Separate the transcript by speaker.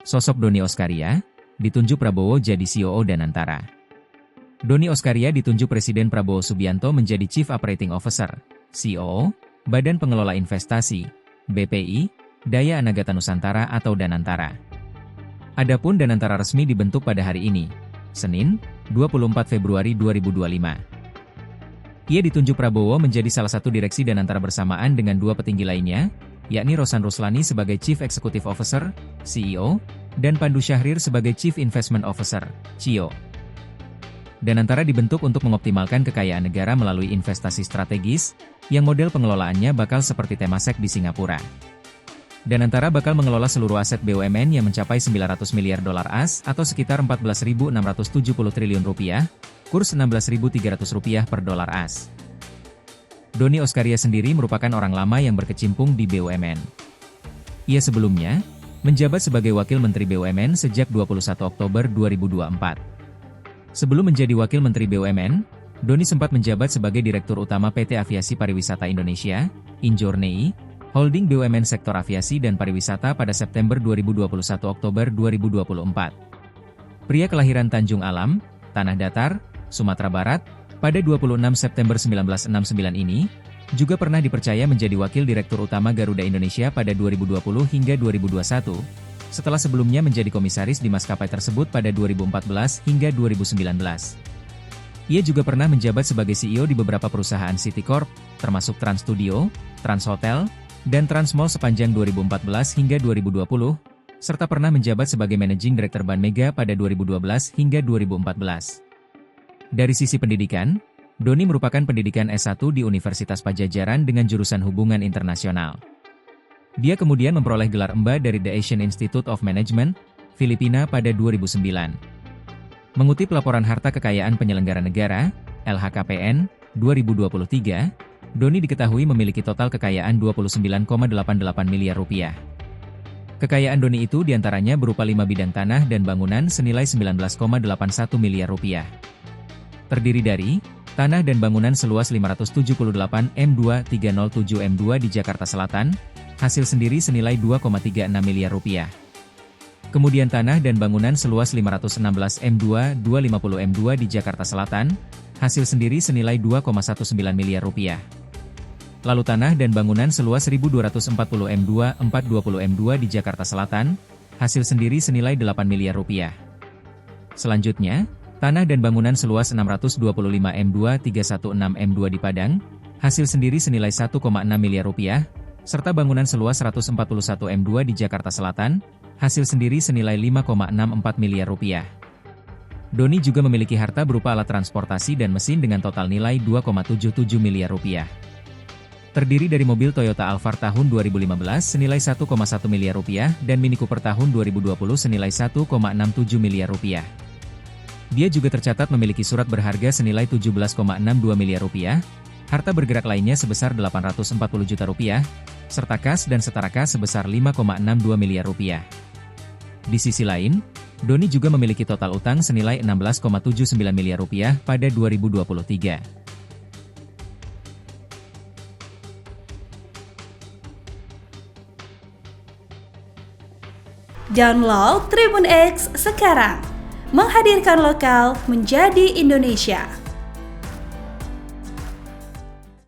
Speaker 1: Sosok Doni Oskaria, ditunjuk Prabowo jadi COO Danantara. Doni Oskaria ditunjuk Presiden Prabowo Subianto menjadi Chief Operating Officer, COO, Badan Pengelola Investasi, BPI, Daya Anagata Nusantara atau Danantara. Adapun Danantara resmi dibentuk pada hari ini, Senin, 24 Februari 2025. Ia ditunjuk Prabowo menjadi salah satu direksi Danantara bersamaan dengan dua petinggi lainnya, yakni Rosan Ruslani sebagai Chief Executive Officer, CEO, dan Pandu Syahrir sebagai Chief Investment Officer, CEO. Danantara dibentuk untuk mengoptimalkan kekayaan negara melalui investasi strategis, yang model pengelolaannya bakal seperti Temasek di Singapura. Danantara bakal mengelola seluruh aset BUMN yang mencapai 900 miliar dolar AS atau sekitar 14.670 triliun rupiah, kurs Rp16.300 per dolar AS. Doni Oskaria sendiri merupakan orang lama yang berkecimpung di BUMN. Ia sebelumnya menjabat sebagai Wakil Menteri BUMN sejak 21 Oktober 2024. Sebelum menjadi Wakil Menteri BUMN, Doni sempat menjabat sebagai Direktur Utama PT Aviasi Pariwisata Indonesia, Injornei, holding BUMN sektor aviasi dan pariwisata pada September 2021-Oktober 2024. Pria kelahiran Tanjung Alam, Tanah Datar, Sumatera Barat, pada 26 September 1969 ini, juga pernah dipercaya menjadi Wakil Direktur Utama Garuda Indonesia pada 2020 hingga 2021, setelah sebelumnya menjadi komisaris di maskapai tersebut pada 2014 hingga 2019. Ia juga pernah menjabat sebagai CEO di beberapa perusahaan City Corp, termasuk Trans Studio, Trans Hotel, dan Trans Mall sepanjang 2014 hingga 2020, serta pernah menjabat sebagai Managing Director Bank Mega pada 2012 hingga 2014. Dari sisi pendidikan, Doni merupakan pendidikan S1 di Universitas Padjadjaran dengan jurusan Hubungan Internasional. Dia kemudian memperoleh gelar MBA dari The Asian Institute of Management, Filipina pada 2009. Mengutip laporan harta kekayaan penyelenggara negara, LHKPN, 2023, Doni diketahui memiliki total kekayaan 29,88 miliar rupiah. Kekayaan Doni itu diantaranya berupa 5 bidang tanah dan bangunan senilai 19,81 miliar rupiah. Terdiri dari tanah dan bangunan seluas 578 M2.307 M2 di Jakarta Selatan, hasil sendiri senilai 2,36 miliar rupiah. Kemudian tanah dan bangunan seluas 516 M2 250 M2 di Jakarta Selatan, hasil sendiri senilai 2,19 miliar rupiah. Lalu tanah dan bangunan seluas 1240 M2 420 M2 di Jakarta Selatan, hasil sendiri senilai 8 miliar rupiah. Selanjutnya, tanah dan bangunan seluas 625 M2 316 M2 di Padang, hasil sendiri senilai 1,6 miliar rupiah, serta bangunan seluas 141 M2 di Jakarta Selatan, hasil sendiri senilai 5,64 miliar rupiah. Doni juga memiliki harta berupa alat transportasi dan mesin dengan total nilai 2,77 miliar rupiah. Terdiri dari mobil Toyota Alphard tahun 2015 senilai 1,1 miliar rupiah dan Mini Cooper tahun 2020 senilai 1,67 miliar rupiah. Dia juga tercatat memiliki surat berharga senilai 17,62 miliar rupiah, harta bergerak lainnya sebesar 840 juta rupiah, serta kas dan setara kas sebesar 5,62 miliar rupiah. Di sisi lain, Doni juga memiliki total utang senilai 16,79 miliar rupiah pada 2023.
Speaker 2: Download Tribun X sekarang, menghadirkan lokal menjadi Indonesia.